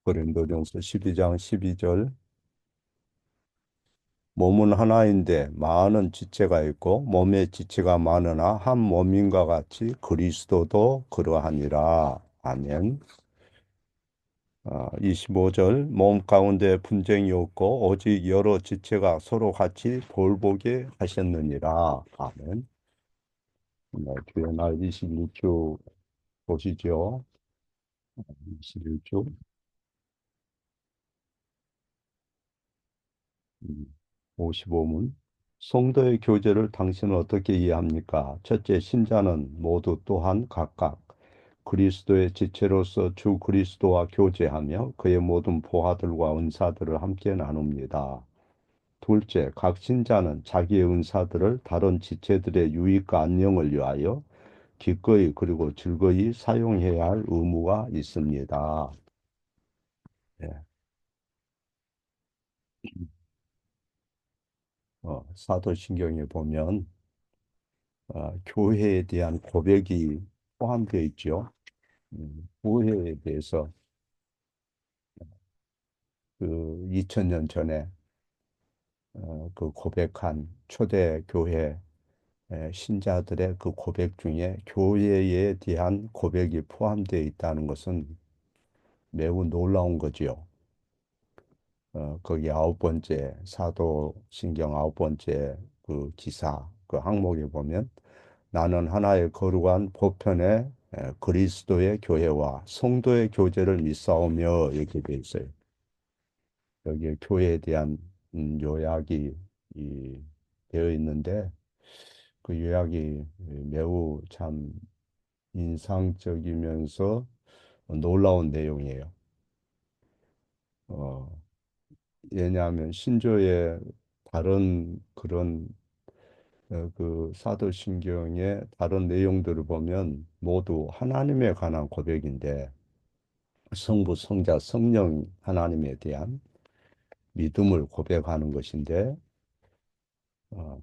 고린도전서 12장 12절. 몸은 하나인데 많은 지체가 있고 몸에 지체가 많으나 한 몸인과 같이 그리스도도 그러하니라. 아멘. 25절. 몸 가운데 분쟁이 없고 오직 여러 지체가 서로 같이 돌보게 하셨느니라. 아멘. 네, 주의 날 21주 보시죠. 21주. 55문. 성도의 교제를 당신은 어떻게 이해합니까? 첫째, 신자는 모두 또한 각각 그리스도의 지체로서 주 그리스도와 교제하며 그의 모든 보화들과 은사들을 함께 나눕니다. 둘째, 각 신자는 자기의 은사들을 다른 지체들의 유익과 안녕을 위하여 기꺼이 그리고 즐거이 사용해야 할 의무가 있습니다. 예, 사도신경에 보면 교회에 대한 고백이 포함되어 있죠. 교회에 대해서 그 2000년 전에 그 고백한 초대 교회 신자들의 그 고백 중에 교회에 대한 고백이 포함되어 있다는 것은 매우 놀라운 거지요. 거기 아홉 번째 사도신경 아홉 번째 그 기사 그 항목에 보면 나는 하나의 거룩한 보편의 그리스도의 교회와 성도의 교제를 믿사오며 이렇게 되어 있어요. 여기에 교회에 대한 요약이 되어 있는데 그 요약이 매우 참 인상적이면서 놀라운 내용이에요. 어, 왜냐하면 신조의 다른 그런 그 사도신경의 다른 내용들을 보면 모두 하나님에 관한 고백인데 성부, 성자, 성령 하나님에 대한 믿음을 고백하는 것인데 어,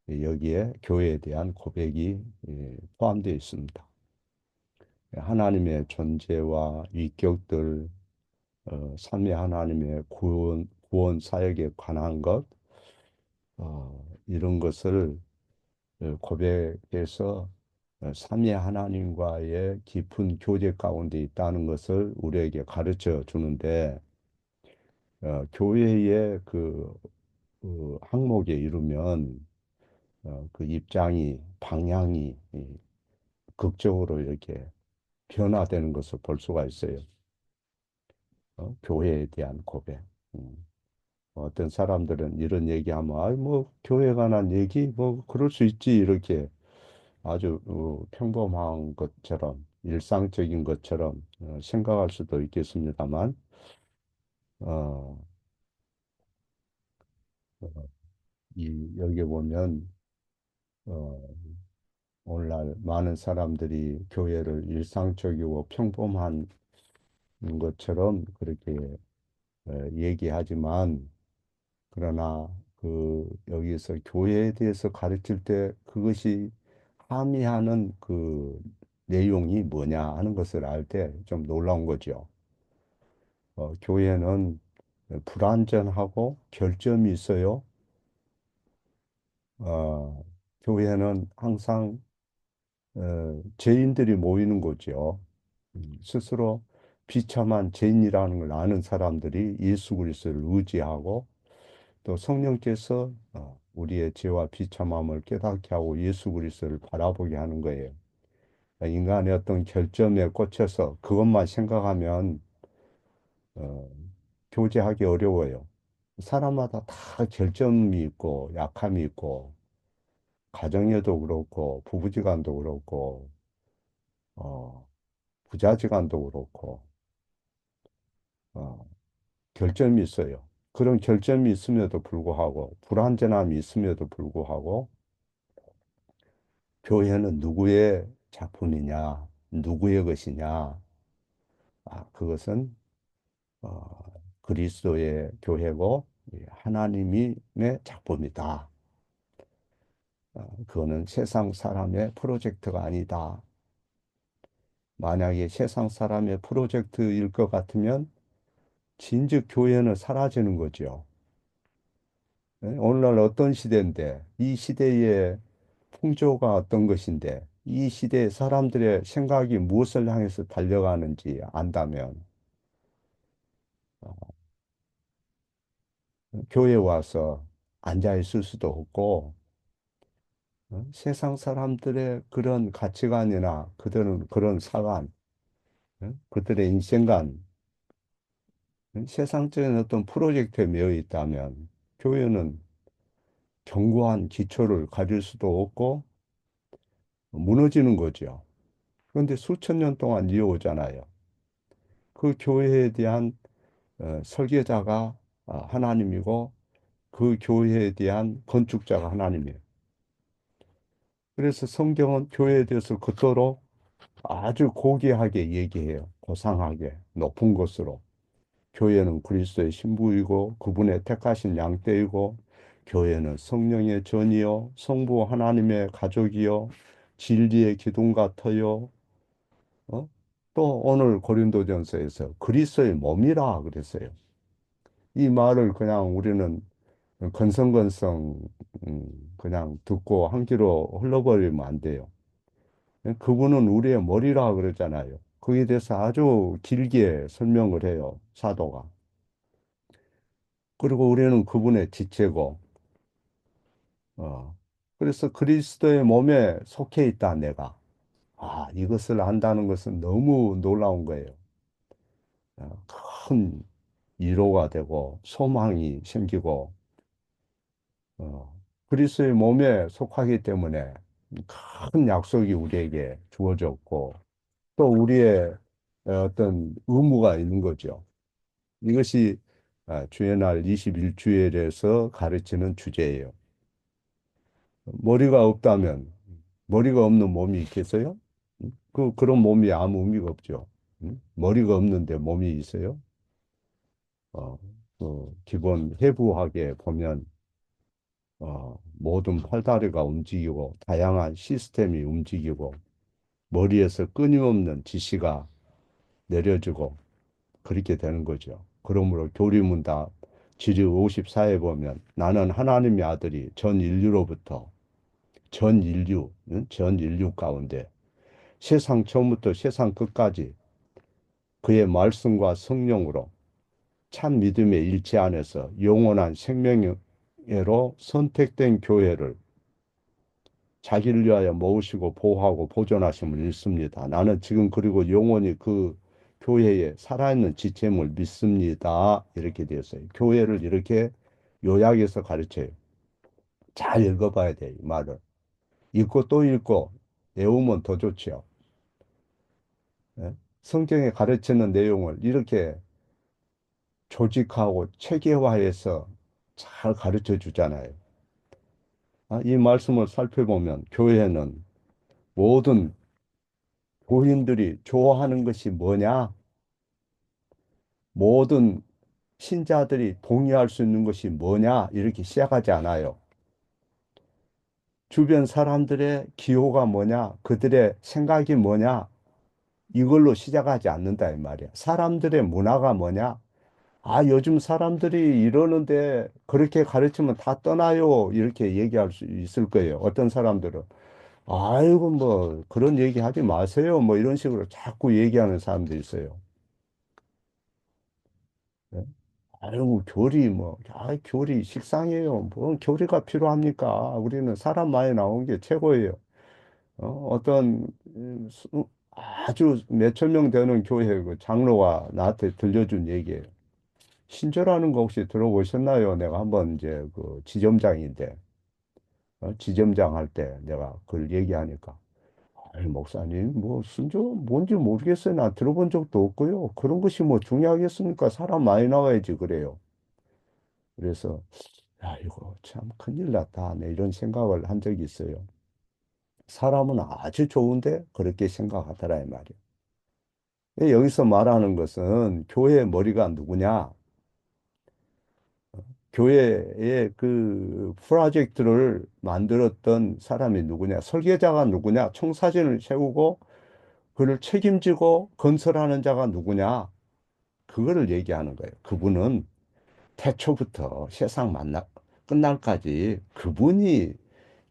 여기에 교회에 대한 고백이 포함되어 있습니다. 하나님의 존재와 위격들, 삼위 하나님의 구원 사역에 관한 것, 이런 것을 고백해서 삼위 하나님과의 깊은 교제 가운데 있다는 것을 우리에게 가르쳐 주는데 교회의 그 항목에 이르면 그 입장이 방향이 극적으로 이렇게 변화되는 것을 볼 수가 있어요. 교회에 대한 고백. 어떤 사람들은 이런 얘기하면 아이 뭐 교회 관한 얘기 뭐 그럴 수 있지 이렇게 아주 평범한 것처럼 일상적인 것처럼 생각할 수도 있겠습니다만 어, 어, 여기 보면 어, 오늘날 많은 사람들이 교회를 일상적이고 평범한 것처럼 그렇게 얘기하지만 그러나 그 여기서 교회에 대해서 가르칠 때 그것이 함의하는 그 내용이 뭐냐 하는 것을 알 때 좀 놀라운 거죠. 교회는 불완전하고 결점이 있어요. 어, 교회는 항상 죄인들이 모이는 거죠. 스스로 비참한 죄인이라는 걸 아는 사람들이 예수 그리스도를 의지하고 또 성령께서 우리의 죄와 비참함을 깨닫게 하고 예수 그리스도를 바라보게 하는 거예요. 인간의 어떤 결점에 꽂혀서 그것만 생각하면 어, 교제하기 어려워요. 사람마다 다 결점이 있고 약함이 있고 가정에도 그렇고 부부지간도 그렇고 어, 부자지간도 그렇고 어, 결점이 있어요. 그런 결점이 있음에도 불구하고 불완전함이 있음에도 불구하고 교회는 누구의 작품이냐, 누구의 것이냐, 그것은 그리스도의 교회고 하나님의 작품이다. 그거는 세상 사람의 프로젝트가 아니다. 만약에 세상 사람의 프로젝트일 것 같으면 진즉 교회는 사라지는 거죠. 예? 오늘날 어떤 시대인데, 이 시대의 풍조가 어떤 것인데, 이 시대의 사람들의 생각이 무엇을 향해서 달려가는지 안다면, 어, 교회에 와서 앉아 있을 수도 없고, 세상 사람들의 그런 가치관이나 그들은 그런 사관, 그들의 인생관, 세상적인 어떤 프로젝트에 매여 있다면, 교회는 견고한 기초를 가질 수도 없고, 무너지는 거죠. 그런데 수천 년 동안 이어오잖아요. 그 교회에 대한 설계자가 하나님이고 그 교회에 대한 건축자가 하나님이에요. 그래서 성경은 교회에 대해서 그토록 아주 고귀하게 얘기해요. 고상하게 높은 것으로. 교회는 그리스도의 신부이고 그분의 택하신 양떼이고 교회는 성령의 전이요 성부 하나님의 가족이요 진리의 기둥 같아요. 어? 또 오늘 고린도전서에서 그리스도의 몸이라 그랬어요. 이 말을 그냥 우리는 건성건성 그냥 듣고 한 귀로 흘러버리면 안 돼요. 그분은 우리의 머리라 그러잖아요. 거기에 대해서 아주 길게 설명을 해요, 사도가. 그리고 우리는 그분의 지체고, 어, 그래서 그리스도의 몸에 속해 있다, 내가. 이것을 안다는 것은 너무 놀라운 거예요. 큰 위로가 되고, 소망이 생기고, 그리스도의 몸에 속하기 때문에 큰 약속이 우리에게 주어졌고, 또 우리의 어떤 의무가 있는 거죠. 이것이 주의 날 21주일에서 가르치는 주제예요. 머리가 없다면, 머리가 없는 몸이 있겠어요? 그런 몸이 아무 의미가 없죠. 머리가 없는데 몸이 있어요? 어, 기본 해부학에 보면, 모든 팔다리가 움직이고, 다양한 시스템이 움직이고, 머리에서 끊임없는 지시가 내려지고, 그렇게 되는 거죠. 그러므로 교리문답 지리 54에 보면 나는 하나님의 아들이 전 인류로부터 전 인류, 전 인류 가운데 세상 처음부터 세상 끝까지 그의 말씀과 성령으로 참 믿음의 일치 안에서 영원한 생명으로 선택된 교회를 자기를 위하여 모으시고 보호하고 보존하심을 믿습니다. 나는 지금 그리고 영원히 그 교회에 살아있는 지체임을 믿습니다. 이렇게 되었어요. 교회를 이렇게 요약해서 가르쳐요. 잘 읽어봐야 돼요, 이 말을. 읽고 또 읽고 외우면 더 좋죠. 예? 성경에 가르치는 내용을 이렇게 조직하고 체계화해서 잘 가르쳐 주잖아요. 이 말씀을 살펴보면 교회는 모든 교인들이 좋아하는 것이 뭐냐? 모든 신자들이 동의할 수 있는 것이 뭐냐? 이렇게 시작하지 않아요. 주변 사람들의 기호가 뭐냐? 그들의 생각이 뭐냐? 이걸로 시작하지 않는다, 이 말이야. 사람들의 문화가 뭐냐? 요즘 사람들이 이러는데 그렇게 가르치면 다 떠나요. 이렇게 얘기할 수 있을 거예요. 어떤 사람들은. 아이고, 뭐, 그런 얘기 하지 마세요. 뭐, 이런 식으로 자꾸 얘기하는 사람도 있어요. 네? 아이고, 교리, 뭐, 교리 식상해요. 뭐, 교리가 필요합니까? 우리는 사람 많이 나온 게 최고예요. 어떤, 아주 몇천 명 되는 교회 그 장로가 나한테 들려준 얘기예요. 신조라는 거 혹시 들어보셨나요? 내가 한번 이제 그 지점장인데, 지점장 할 때 내가 그걸 얘기하니까. 목사님, 뭐, 순조 뭔지 모르겠어요. 나 들어본 적도 없고요. 그런 것이 뭐 중요하겠습니까? 사람 많이 나와야지 그래요. 그래서, 이거 참 큰일 났다. 네, 이런 생각을 한 적이 있어요. 사람은 아주 좋은데 그렇게 생각하더라, 이 말이에요. 여기서 말하는 것은 교회의 머리가 누구냐? 교회의 그 프로젝트를 만들었던 사람이 누구냐? 설계자가 누구냐? 청사진을 세우고 그를 책임지고 건설하는 자가 누구냐? 그거를 얘기하는 거예요. 그분은 태초부터 세상 끝날까지 그분이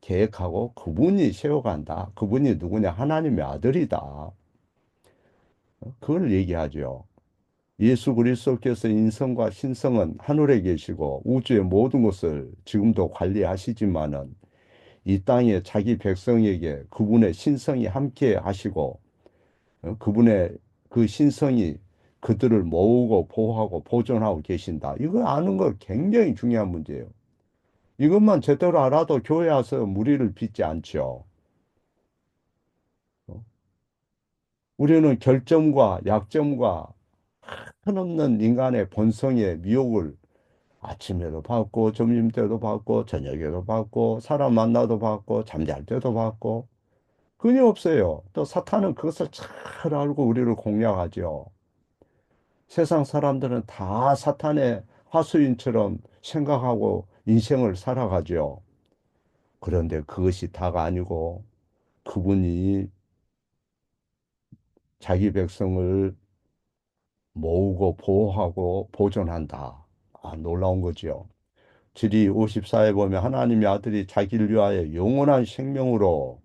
계획하고 그분이 세워간다. 그분이 누구냐? 하나님의 아들이다. 그걸 얘기하죠. 예수 그리스도께서 인성과 신성은 하늘에 계시고 우주의 모든 것을 지금도 관리하시지만은 이 땅에 자기 백성에게 그분의 신성이 함께 하시고 그분의 그 신성이 그들을 모으고 보호하고 보존하고 계신다. 이거 아는 거 굉장히 중요한 문제예요. 이것만 제대로 알아도 교회 와서 무리를 빚지 않죠. 어? 우리는 결점과 약점과 한없는 인간의 본성의 미혹을 아침에도 받고 점심 때도 받고 저녁에도 받고 사람 만나도 받고 잠잘 때도 받고 끊임없어요. 또 사탄은 그것을 잘 알고 우리를 공략하죠. 세상 사람들은 다 사탄의 하수인처럼 생각하고 인생을 살아가죠. 그런데 그것이 다가 아니고 그분이 자기 백성을 모으고 보호하고 보존한다. 아, 놀라운 거죠. 질이 54에 보면 하나님의 아들이 자기를 위하여 영원한 생명으로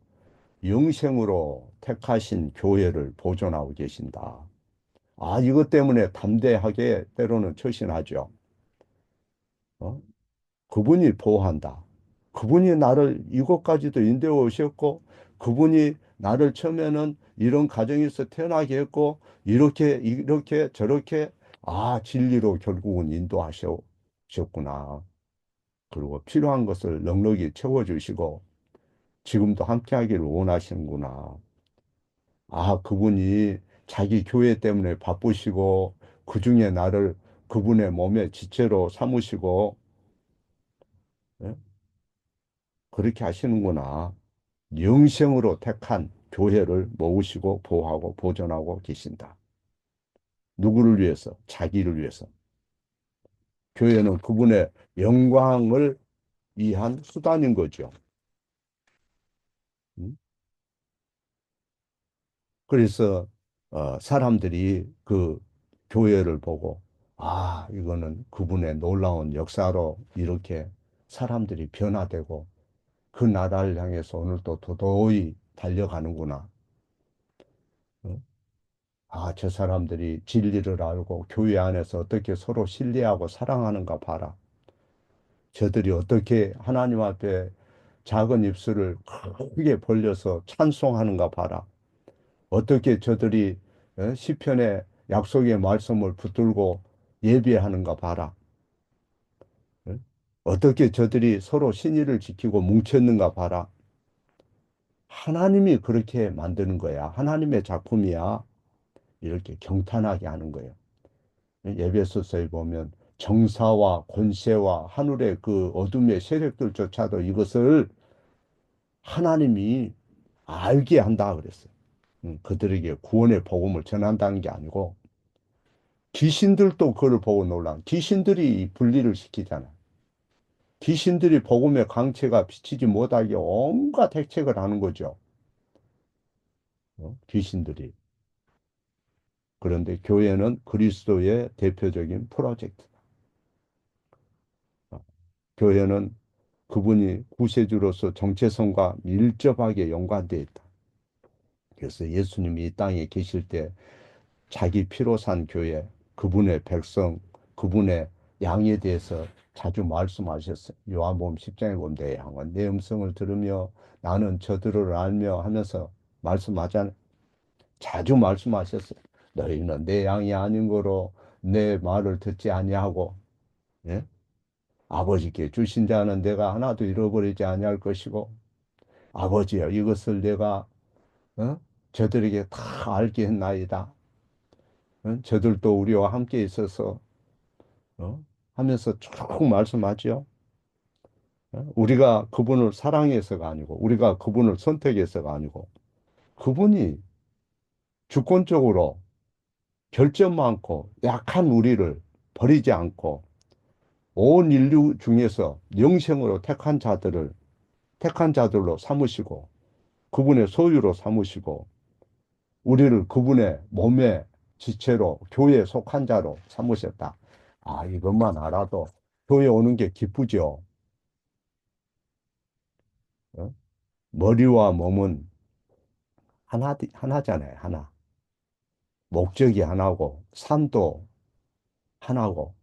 영생으로 택하신 교회를 보존하고 계신다. 아, 이것 때문에 담대하게 때로는 처신하죠. 어? 그분이 보호한다. 그분이 나를 이곳까지도 인도해 오셨고, 그분이 나를 처음에는 이런 가정에서 태어나게 했고, 이렇게 저렇게, 아, 진리로 결국은 인도하셨구나. 그리고 필요한 것을 넉넉히 채워주시고, 지금도 함께 하기를 원하시는구나. 아, 그분이 자기 교회 때문에 바쁘시고, 그 중에 나를 그분의 몸의 지체로 삼으시고, 예? 그렇게 하시는구나. 영생으로 택한 교회를 모으시고 보호하고 보존하고 계신다. 누구를 위해서? 자기를 위해서. 교회는 그분의 영광을 위한 수단인 거죠. 음? 그래서 사람들이 그 교회를 보고 아, 이거는 그분의 놀라운 역사로 이렇게 사람들이 변화되고 그 나라를 향해서 오늘도 도도히 달려가는구나. 어? 아, 저 사람들이 진리를 알고 교회 안에서 어떻게 서로 신뢰하고 사랑하는가 봐라. 저들이 어떻게 하나님 앞에 작은 입술을 크게 벌려서 찬송하는가 봐라. 어떻게 저들이 시편의 약속의 말씀을 붙들고 예배하는가 봐라. 예? 어떻게 저들이 서로 신의를 지키고 뭉쳤는가 봐라. 하나님이 그렇게 만드는 거야. 하나님의 작품이야. 이렇게 경탄하게 하는 거예요. 에베소서에 보면 정사와 권세와 하늘의 그 어둠의 세력들조차도 이것을 하나님이 알게 한다 그랬어요. 그들에게 구원의 복음을 전한다는 게 아니고 귀신들도 그걸 보고 놀라. 귀신들이 분리를 시키잖아. 귀신들이 복음의 광채가 비치지 못하게 온갖 핵책을 하는 거죠. 귀신들이. 그런데 교회는 그리스도의 대표적인 프로젝트다. 교회는 그분이 구세주로서 정체성과 밀접하게 연관되어 있다. 그래서 예수님이 이 땅에 계실 때 자기 피로 산 교회, 그분의 백성, 그분의 양에 대해서 자주 말씀하셨어요. 요한복음 10장에 보면 내 양은 내 음성을 들으며 나는 저들을 알며 하면서 말씀하잖아요. 자주 말씀하셨어요. 너희는 내 양이 아닌 거로 내 말을 듣지 아니하고 예? 아버지께 주신 자는 내가 하나도 잃어버리지 아니할 것이고 아버지여 이것을 내가 어? 저들에게 다 알게 했나이다. 저들도 우리와 함께 있어서 어? 하면서 쭉 말씀하죠. 우리가 그분을 사랑해서가 아니고 우리가 그분을 선택해서가 아니고 그분이 주권적으로 결점 많고 약한 우리를 버리지 않고 온 인류 중에서 영생으로 택한 자들로 삼으시고 그분의 소유로 삼으시고 우리를 그분의 몸의 지체로 교회에 속한 자로 삼으셨다. 아, 이것만 알아도 교회 오는 게 기쁘죠. 어? 머리와 몸은 하나잖아요. 하나. 목적이 하나고, 삶도 하나고.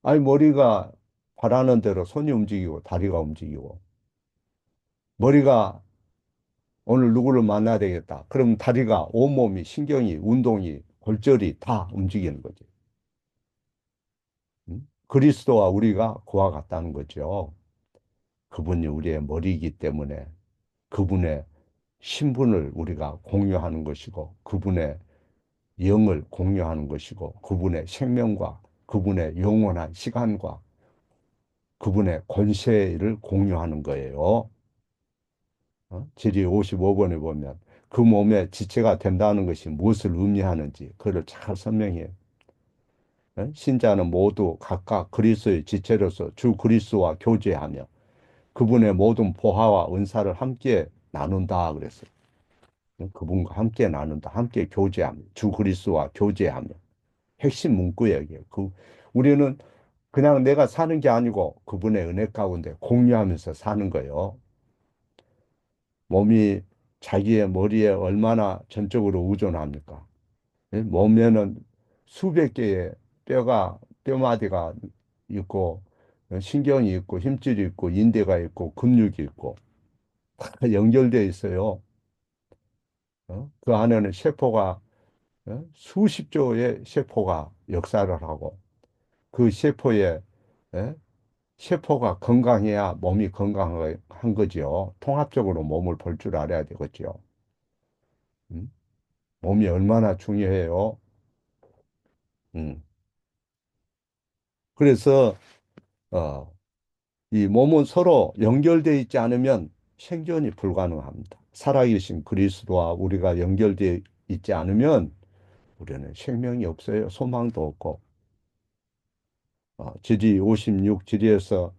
아니, 머리가 바라는 대로 손이 움직이고, 다리가 움직이고, 머리가 오늘 누구를 만나야 되겠다. 그럼 다리가, 온몸이, 신경이, 운동이, 골절이 다 움직이는 거지. 그리스도와 우리가 그와 같다는 거죠. 그분이 우리의 머리이기 때문에 그분의 신분을 우리가 공유하는 것이고, 그분의 영을 공유하는 것이고, 그분의 생명과 그분의 영원한 시간과 그분의 권세를 공유하는 거예요. 질의 55번에 보면 그 몸의 지체가 된다는 것이 무엇을 의미하는지 그를 잘 설명해요. 신자는 모두 각각 그리스도의 지체로서 주 그리스도와 교제하며 그분의 모든 보화와 은사를 함께 나눈다 그랬어요. 그분과 함께 나눈다, 함께 교제하며 주 그리스도와 교제하며 핵심 문구예요. 이게. 우리는 그냥 내가 사는 게 아니고 그분의 은혜 가운데 공유하면서 사는 거예요. 몸이 자기의 머리에 얼마나 전적으로 의존합니까? 예? 몸에는 수백 개의 뼈마디가 있고, 신경이 있고, 힘줄이 있고, 인대가 있고, 근육이 있고, 다 연결되어 있어요. 그 안에는 세포가, 수십 조의 세포가 역사를 하고, 그 예? 세포가 건강해야 몸이 건강한 거죠. 통합적으로 몸을 볼 줄 알아야 되겠죠. 음? 몸이 얼마나 중요해요. 음. 그래서 어, 이 몸은 서로 연결되어 있지 않으면 생존이 불가능합니다. 살아계신 그리스도와 우리가 연결되어 있지 않으면 우리는 생명이 없어요. 소망도 없고. 지리 56 지리에서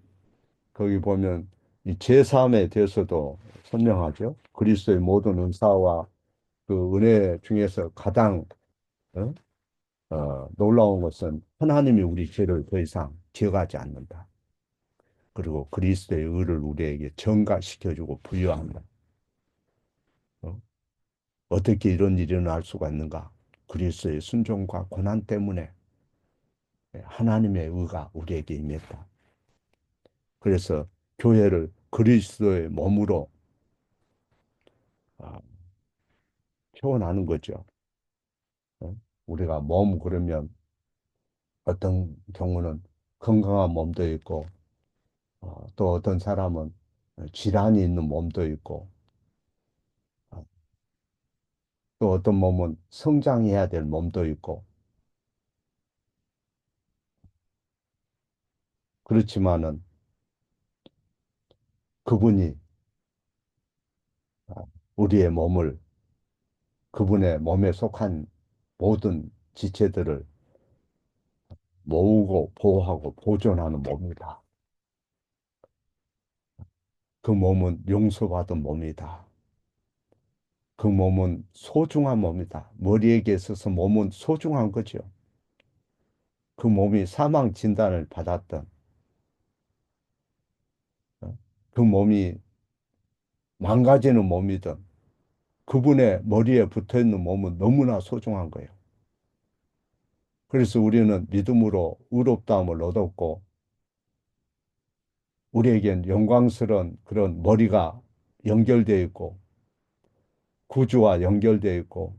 거기 보면 이 제3에 대해서도 설명하죠. 그리스도의 모든 은사와 그 은혜 중에서 가장 어? 놀라운 것은 하나님이 우리 죄를 더 이상 기억하지 않는다. 그리고 그리스도의 의를 우리에게 전가시켜주고 부여한다. 어? 어떻게 이런 일이 일어날 수가 있는가? 그리스도의 순종과 고난 때문에 하나님의 의가 우리에게 임했다. 그래서 교회를 그리스도의 몸으로 아, 표현하는 거죠. 우리가 몸 그러면 어떤 경우는 건강한 몸도 있고 또 어떤 사람은 질환이 있는 몸도 있고 어, 또 어떤 몸은 성장해야 될 몸도 있고 그렇지만은 그분이 우리의 몸을 그분의 몸에 속한 모든 지체들을 모으고 보호하고 보존하는 몸이다. 그 몸은 용서받은 몸이다. 그 몸은 소중한 몸이다. 머리에게 있어서 몸은 소중한 거죠. 그 몸이 사망 진단을 받았던 어? 그 몸이 망가지는 몸이든 그분의 머리에 붙어 있는 몸은 너무나 소중한 거예요. 그래서 우리는 믿음으로 의롭다함을 얻었고 우리에겐 영광스러운 그런 머리가 연결되어 있고 구주와 연결되어 있고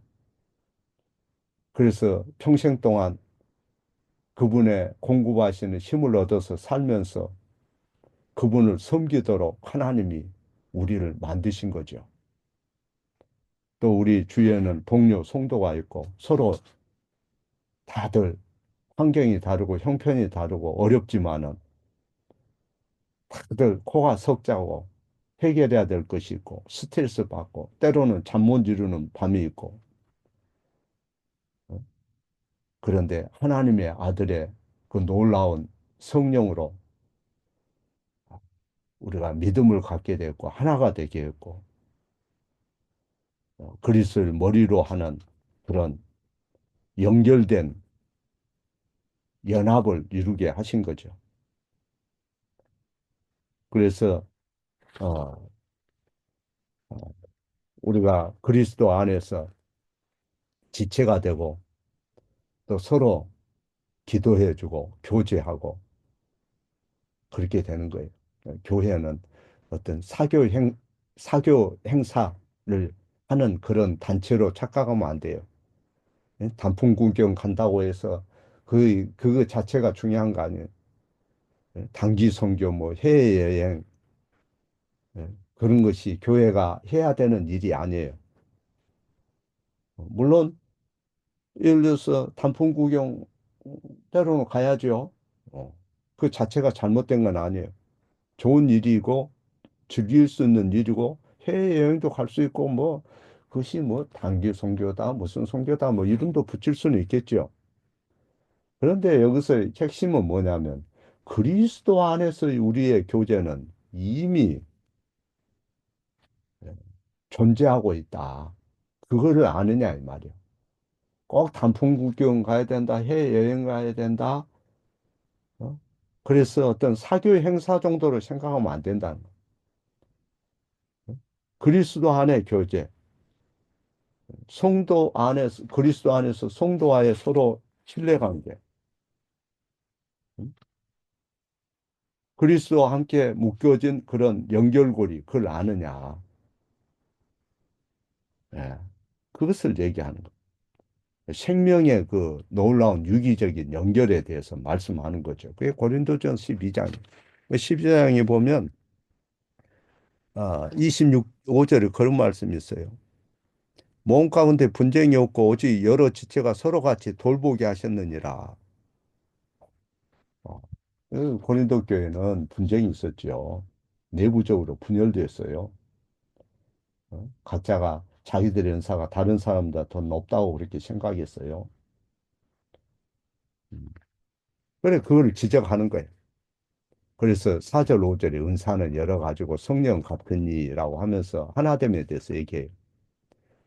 그래서 평생 동안 그분의 공급하시는 힘을 얻어서 살면서 그분을 섬기도록 하나님이 우리를 만드신 거죠. 또 우리 주위에는 동료, 성도가 있고 서로 다들 환경이 다르고 형편이 다르고 어렵지만은 다들 코가 석자고 해결해야 될 것이 있고 스트레스 받고 때로는 잠 못 이루는 밤이 있고 어? 그런데 하나님의 아들의 그 놀라운 성령으로 우리가 믿음을 갖게 되었고 하나가 되게 했고 그리스도를 머리로 하는 그런 연결된 연합을 이루게 하신 거죠. 그래서 어, 어, 우리가 그리스도 안에서 지체가 되고 또 서로 기도해주고 교제하고 그렇게 되는 거예요. 교회는 어떤 사교 행사를 하는 그런 단체로 착각하면 안 돼요. 예? 단풍 구경 간다고 해서 그거 자체가 중요한 거 아니에요. 예? 단기 선교, 뭐 해외여행, 예? 그런 것이 교회가 해야 되는 일이 아니에요. 물론, 예를 들어서 단풍 구경 때로는 가야죠. 어. 그 자체가 잘못된 건 아니에요. 좋은 일이고, 즐길 수 있는 일이고, 해외여행도 갈 수 있고, 뭐, 그것이 뭐, 단기 선교다, 무슨 선교다, 뭐, 이름도 붙일 수는 있겠죠. 그런데 여기서 핵심은 뭐냐면, 그리스도 안에서 우리의 교제는 이미 존재하고 있다. 그거를 아느냐, 이 말이에요. 꼭 단풍 구경 가야 된다, 해외여행 가야 된다. 어? 그래서 어떤 사교 행사 정도로 생각하면 안 된다는 거예요. 그리스도 안의 교제, 성도 안에서, 그리스도 안에서 성도와의 서로 신뢰관계, 음? 그리스도와 함께 묶여진 그런 연결고리, 그걸 아느냐. 예. 그것을 얘기하는 거예요. 생명의 그 놀라운 유기적인 연결에 대해서 말씀하는 거죠. 그게 고린도전 12장이에요. 12장에 보면 26절에 그런 말씀이 있어요. 몸 가운데 분쟁이 없고 오직 여러 지체가 서로 같이 돌보게 하셨느니라. 어, 그 고린도 교회는 분쟁이 있었죠. 내부적으로 분열됐어요. 각자가 자기들의 은사가 다른 사람보다 더 높다고 그렇게 생각했어요. 음. 그래, 그걸 지적하는 거예요. 그래서 4절, 5절에 은사는 여러 가지고 성령 같으니라고 하면서 하나됨에 대해서 얘기해요.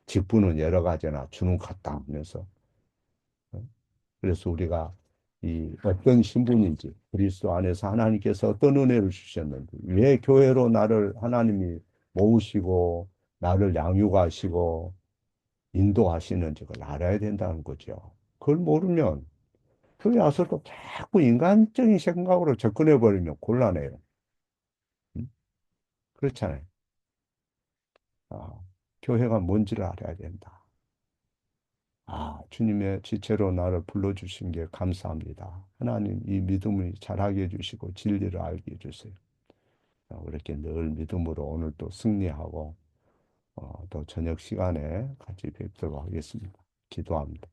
직분은 여러 가지나 주는 같다 하면서. 그래서 우리가 이 어떤 신분인지 그리스도 안에서 하나님께서 어떤 은혜를 주셨는지 왜 교회로 나를 하나님이 모으시고 나를 양육하시고 인도하시는지 그걸 알아야 된다는 거죠. 그걸 모르면 그게 와서도 자꾸 인간적인 생각으로 접근해 버리면 곤란해요. 음? 그렇잖아요. 아, 교회가 뭔지를 알아야 된다. 주님의 지체로 나를 불러주신 게 감사합니다. 하나님 이 믿음을 잘하게 해주시고 진리를 알게 해주세요. 그렇게 늘 믿음으로 오늘 또 승리하고 또 저녁 시간에 같이 뵙도록 하겠습니다. 기도합니다.